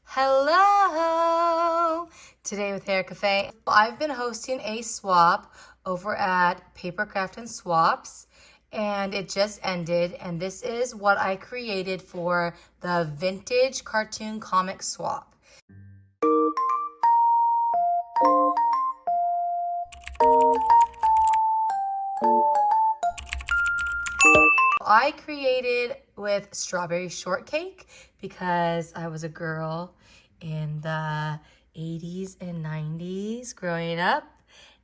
Hello! Today with Hair Cafe, I've been hosting a swap over at Papercraft and Swaps, and it just ended, and this is what I created for the vintage cartoon comic swap. I created with strawberry shortcake because I was a girl in the 80s and 90s growing up,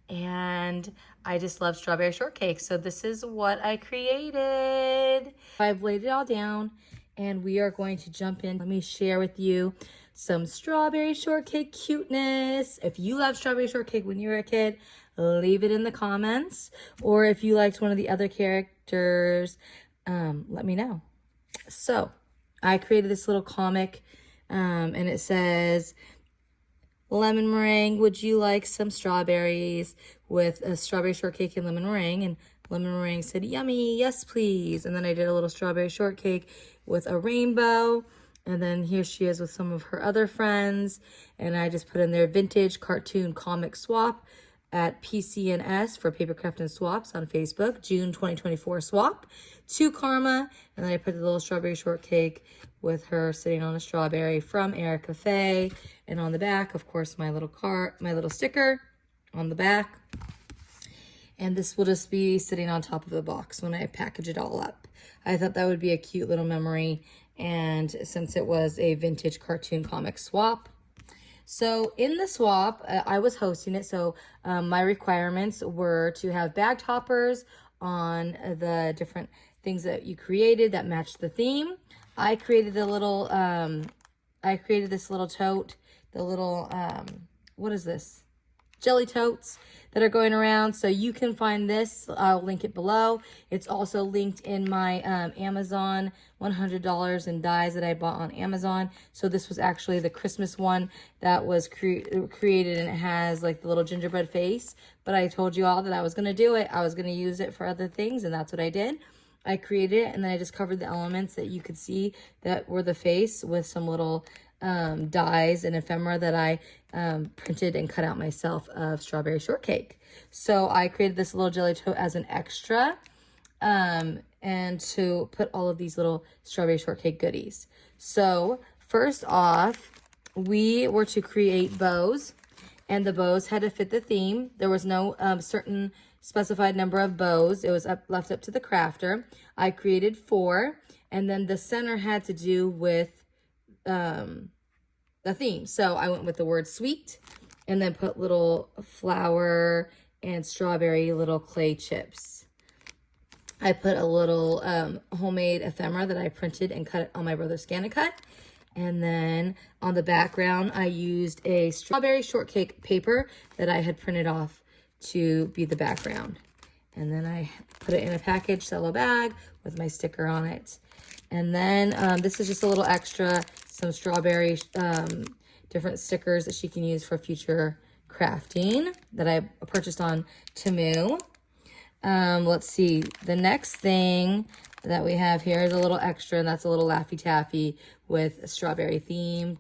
and I just love strawberry shortcake. So this is what I created. I've laid it all down and we are going to jump in. Let me share with you some strawberry shortcake cuteness. If you love strawberry shortcake when you were a kid, leave it in the comments. Or if you liked one of the other characters, let me know. So I created this little comic and it says, lemon meringue, would you like some strawberries, with a strawberry shortcake and lemon meringue? And lemon meringue said, yummy, yes please. And then I did a little strawberry shortcake with a rainbow. And then here she is with some of her other friends. And I just put in their vintage cartoon comic swap at PCNS for Papercraft and Swaps on Facebook, June 2024 swap to Karma. And then I put the little strawberry shortcake with her sitting on a strawberry from Hair Cafe. And on the back, of course, my little sticker on the back. And this will just be sitting on top of the box when I package it all up. I thought that would be a cute little memory. And since it was a vintage cartoon comic swap, so in the swap, I was hosting it. So my requirements were to have bag toppers on the different things that you created that matched the theme. I created the little, I created this little tote, the little, what is this? Jelly totes that are going around. So you can find this. I'll link it below. It's also linked in my Amazon $100 in dies that I bought on Amazon. So this was actually the Christmas one that was created, and it has like the little gingerbread face. But I told you all that I was going to do it. I was going to use it for other things, and that's what I did. I created it, and then I just covered the elements that you could see that were the face with some little dies and ephemera that I printed and cut out myself of strawberry shortcake. So I created this little jelly tote as an extra and to put all of these little strawberry shortcake goodies. So first off, we were to create bows, and the bows had to fit the theme. There was no certain specified number of bows. It was left up to the crafter. I created 4, and then the center had to do with the theme. So I went with the word sweet, and then put little flower and strawberry little clay chips. I put a little homemade ephemera that I printed and cut on my brother's Scan-A-Cut. And then on the background, I used a strawberry shortcake paper that I had printed off to be the background. And then I put it in a package, cello bag with my sticker on it. And then this is just a little extra, some strawberry, different stickers that she can use for future crafting that I purchased on Temu. Let's see, the next thing that we have here is a little extra, and that's a little Laffy Taffy with a strawberry theme,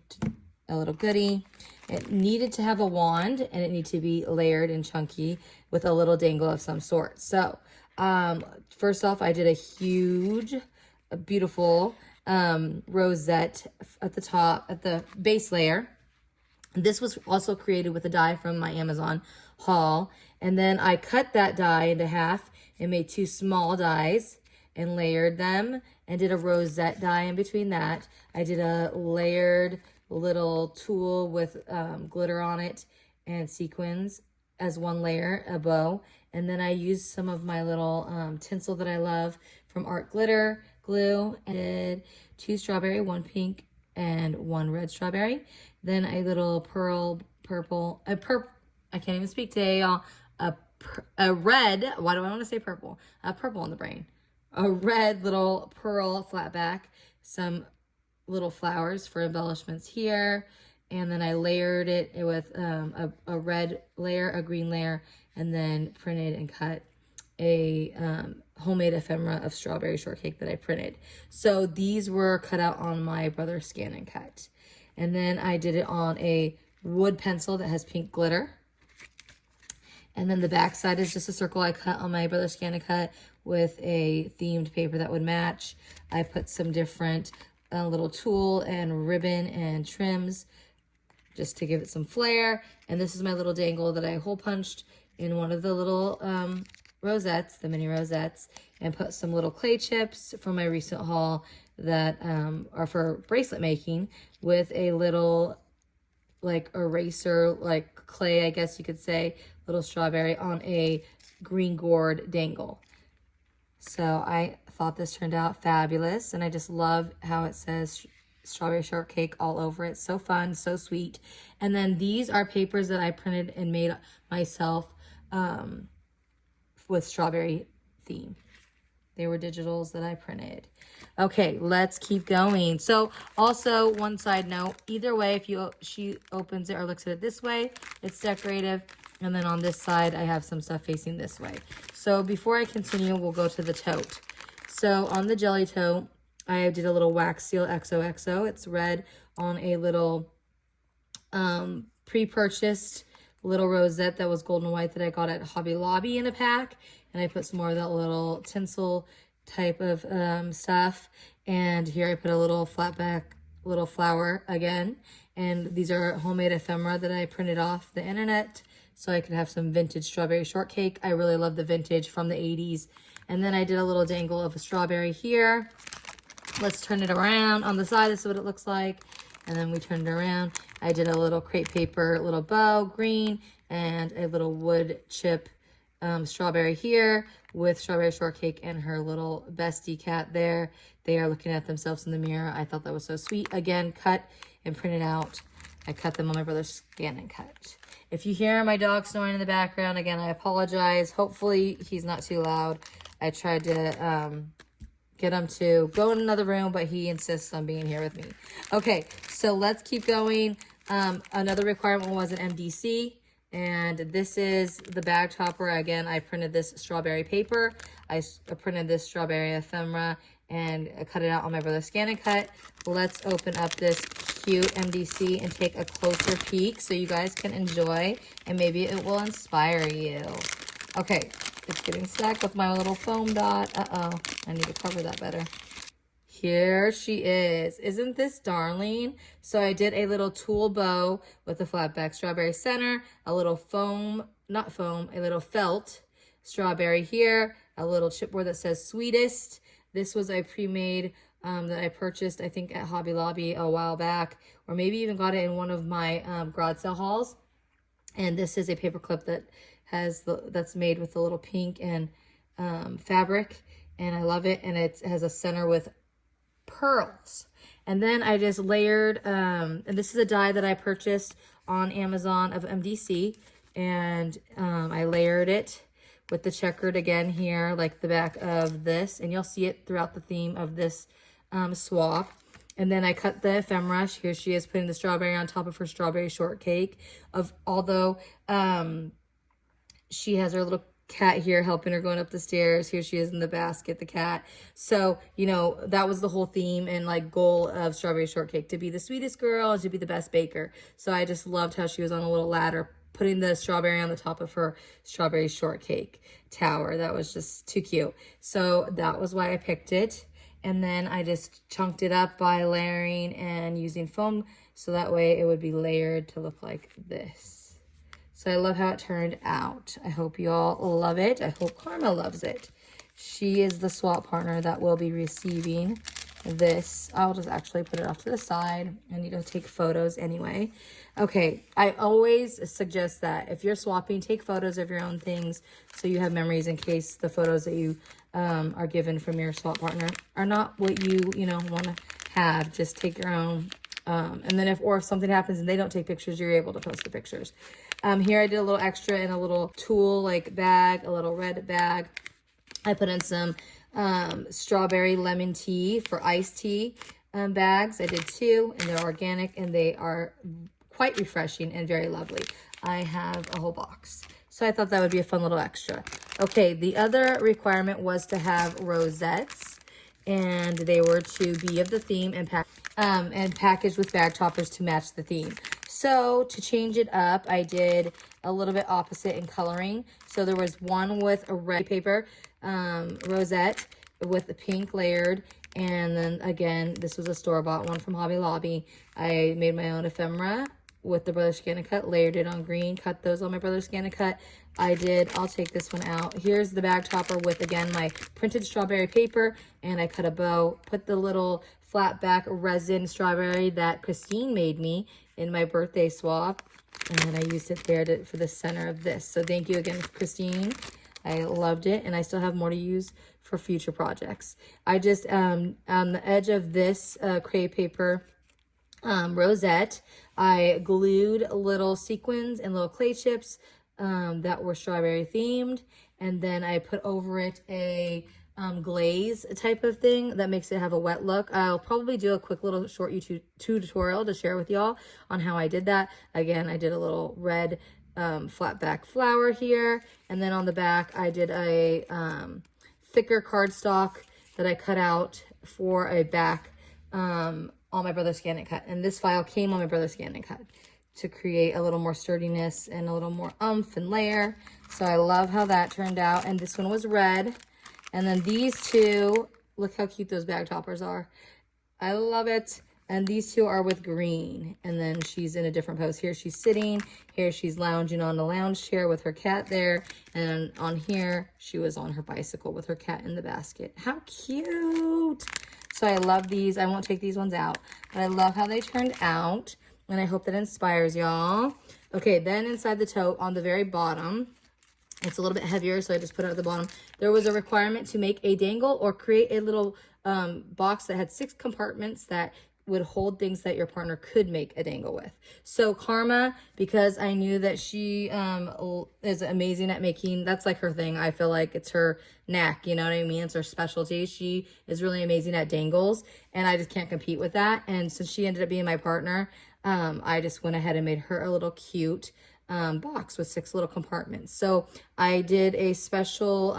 a little goodie. It needed to have a wand, and it needed to be layered and chunky with a little dangle of some sort. So first off, I did a huge, beautiful rosette at the top, at the base layer. This was also created with a die from my Amazon haul. And then I cut that die into half and made 2 small dies and layered them and did a rosette die in between that. I did a layered little tulle with glitter on it and sequins as one layer, a bow. And then I used some of my little tinsel that I love from Art Glitter glue, and did 2 strawberry, 1 pink, and 1 red strawberry. Then a little I can't even speak today, y'all. A red, why do I want to say purple? Purple in the brain. A red little pearl flat back, some little flowers for embellishments here. And then I layered it with a red layer, a green layer, and then printed and cut a homemade ephemera of strawberry shortcake that I printed. So these were cut out on my brother's Scan-A-Cut. And then I did it on a wood pencil that has pink glitter. And then the back side is just a circle I cut on my Brother Scan-A-Cut with a themed paper that would match. I put some different little tulle and ribbon and trims just to give it some flair. And this is my little dangle that I hole punched in one of the little rosettes, the mini rosettes, and put some little clay chips from my recent haul that are for bracelet making with a little like eraser, like clay, I guess you could say, little strawberry on a green gourd dangle. So I thought this turned out fabulous, and I just love how it says strawberry shortcake all over it. So fun, so sweet. And then these are papers that I printed and made myself with strawberry theme. They were digitals that I printed. Okay, let's keep going. So also one side note, either way, if she opens it or looks at it this way, it's decorative. And then on this side, I have some stuff facing this way. So before I continue, we'll go to the tote. So on the jelly tote, I did a little wax seal XOXO. It's red on a little pre-purchased little rosette that was golden white that I got at Hobby Lobby in a pack. And I put some more of that little tinsel type of stuff. And here I put a little flat back little flower again. And these are homemade ephemera that I printed off the internet so I could have some vintage strawberry shortcake. I really love the vintage from the 80s. And then I did a little dangle of a strawberry here. Let's turn it around. On the side, this is what it looks like. And then we turn it around. I did a little crepe paper, little bow, green, and a little wood chip strawberry here with strawberry shortcake and her little bestie cat there. They are looking at themselves in the mirror. I thought that was so sweet. Again, cut and printed out. I cut them on my Brother's Scan-A-Cut. If you hear my dog snoring in the background, again, I apologize. Hopefully he's not too loud. I tried to get him to go in another room, but he insists on being here with me. Okay, so let's keep going. Another requirement was an MDC, and this is the bag topper. Again, I printed this strawberry paper. I printed this strawberry ephemera, and I cut it out on my Brother's Scan-A-Cut. Let's open up this cute MDC and take a closer peek so you guys can enjoy, and maybe it will inspire you. Okay, it's getting stuck with my little foam dot. Uh-oh, I need to cover that better. Here she is. Isn't this darling? So I did a little tulle bow with a flat back strawberry center, a little foam, not foam, a little felt strawberry here, a little chipboard that says sweetest. This was a pre-made that I purchased, I think, at Hobby Lobby a while back, or maybe even got it in one of my garage sale hauls. And this is a paper clip that has that's made with a little pink and fabric, and I love it. And it has a center with pearls. And then I just layered, and this is a die that I purchased on Amazon of MDC, and I layered it with the checkered again here, like the back of this, and you'll see it throughout the theme of this swap. And then I cut the ephemera. Here she is putting the strawberry on top of her strawberry shortcake. Although she has her little cat here helping her going up the stairs. Here she is in the basket, the cat. So, you know, that was the whole theme and like goal of strawberry shortcake, to be the sweetest girl and to be the best baker. So I just loved how she was on a little ladder, putting the strawberry on the top of her strawberry shortcake tower. That was just too cute. So that was why I picked it. And then I just chunked it up by layering and using foam, so that way it would be layered to look like this. So I love how it turned out. I hope you all love it. I hope Karma loves it. She is the swap partner that will be receiving this. I'll just actually put it off to the side. I need to take photos anyway. Okay, I always suggest that if you're swapping, take photos of your own things so you have memories in case the photos that you are given from your swap partner are not what you want to have. Just take your own. And then if something happens and they don't take pictures, you're able to post the pictures. Here I did a little extra in a little tulle like bag, a little red bag. I put in some strawberry lemon tea for iced tea bags. I did 2, and they're organic, and they are quite refreshing and very lovely. I have a whole box. So I thought that would be a fun little extra. Okay, the other requirement was to have rosettes, and they were to be of the theme and pack. and packaged with bag toppers to match the theme. So to change it up, I did a little bit opposite in coloring. So there was one with a red paper rosette with the pink layered. And then again, this was a store-bought one from Hobby Lobby. I made my own ephemera with the Brother Scan and Cut, layered it on green, cut those on my Brother Scan and Cut. I'll take this one out. Here's the bag topper with, again, my printed strawberry paper, and I cut a bow, put the little flat back resin strawberry that Christine made me in my birthday swap, and then I used it there for the center of this. So thank you again, Christine. I loved it, and I still have more to use for future projects. I just, on the edge of this crepe paper rosette, I glued little sequins and little clay chips that were strawberry themed, and then I put over it a glaze type of thing that makes it have a wet look. I'll probably do a quick little short YouTube tutorial to share with y'all on how I did that. Again, I did a little red flat back flower here, and then on the back I did a thicker cardstock that I cut out for a back on my Brother Scan and Cut, and this file came on my Brother Scan and Cut to create a little more sturdiness and a little more oomph and layer. So I love how that turned out. And this one was red, and then these two, look how cute those bag toppers are. I love it. And these two are with green, and then she's in a different pose. Here she's sitting, here she's lounging on the lounge chair with her cat there, and on here she was on her bicycle with her cat in the basket. How cute! So I love these. I won't take these ones out, but I love how they turned out, and I hope that inspires y'all. Okay, then inside the tote on the very bottom, it's a little bit heavier, so I just put it at the bottom. There was a requirement to make a dangle or create a little box that had 6 compartments that would hold things that your partner could make a dangle with. So Karma, because I knew that she is amazing at making, that's like her thing. I feel like it's her knack, you know what I mean? It's her specialty. She is really amazing at dangles, and I just can't compete with that. And since she ended up being my partner, I just went ahead and made her a little cute box with 6 little compartments. So I did a special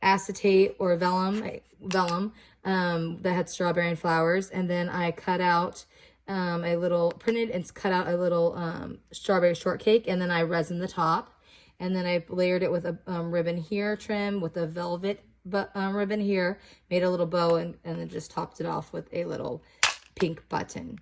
acetate or vellum that had strawberry and flowers, and then I cut out printed and cut out a little strawberry shortcake, and then I resined the top, and then I layered it with a ribbon here trim with a velvet ribbon here, made a little bow, and then just topped it off with a little pink button.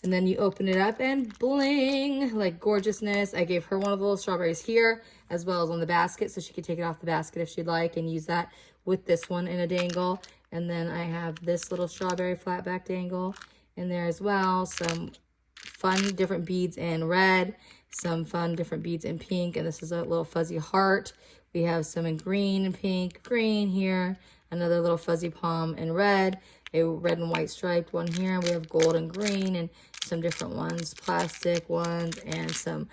And then you open it up and bling, like gorgeousness. I gave her one of the little strawberries here as well as on the basket, so she could take it off the basket if she'd like and use that with this one in a dangle. And then I have this little strawberry flat back dangle in there as well. Some fun different beads in red, some fun different beads in pink, and this is a little fuzzy heart. We have some in green and pink, green here, another little fuzzy palm in red, a red and white striped one here. We have gold and green and some different ones, plastic ones and some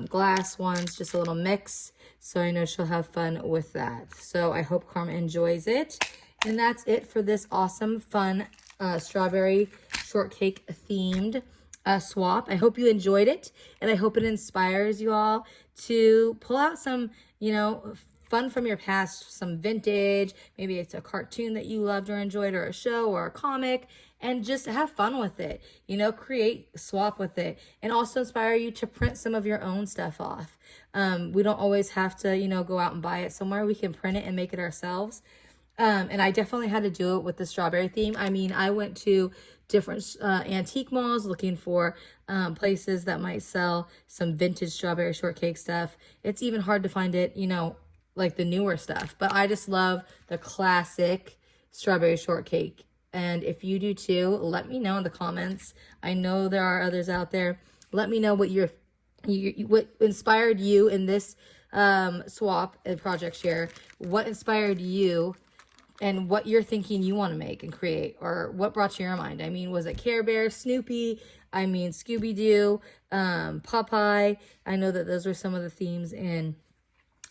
glass ones, just a little mix. So I know she'll have fun with that. So I hope Karma enjoys it. And that's it for this awesome, fun strawberry shortcake themed swap. I hope you enjoyed it, and I hope it inspires you all to pull out some, you know, fun from your past, some vintage, maybe it's a cartoon that you loved or enjoyed, or a show or a comic, and just have fun with it, you know, create, swap with it, and also inspire you to print some of your own stuff off. We don't always have to, you know, go out and buy it somewhere. We can print it and make it ourselves. And I definitely had to do it with the strawberry theme. I mean, I went to different antique malls looking for places that might sell some vintage strawberry shortcake stuff. It's even hard to find it, you know, like the newer stuff. But I just love the classic strawberry shortcake. And if you do too, let me know in the comments. I know there are others out there. Let me know what what inspired you in this swap and project share. What inspired you and what you're thinking you want to make and create, or what brought to your mind. I mean, was it Care Bear, Snoopy? I mean, Scooby-Doo, Popeye. I know that those were some of the themes in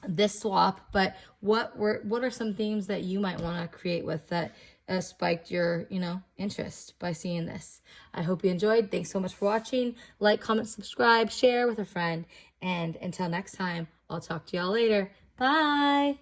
this swap, but what are some themes that you might want to create with that spiked your, you know, interest by seeing this? I hope you enjoyed. Thanks so much for watching. Like, comment, subscribe, share with a friend, and until next time, I'll talk to y'all later. Bye.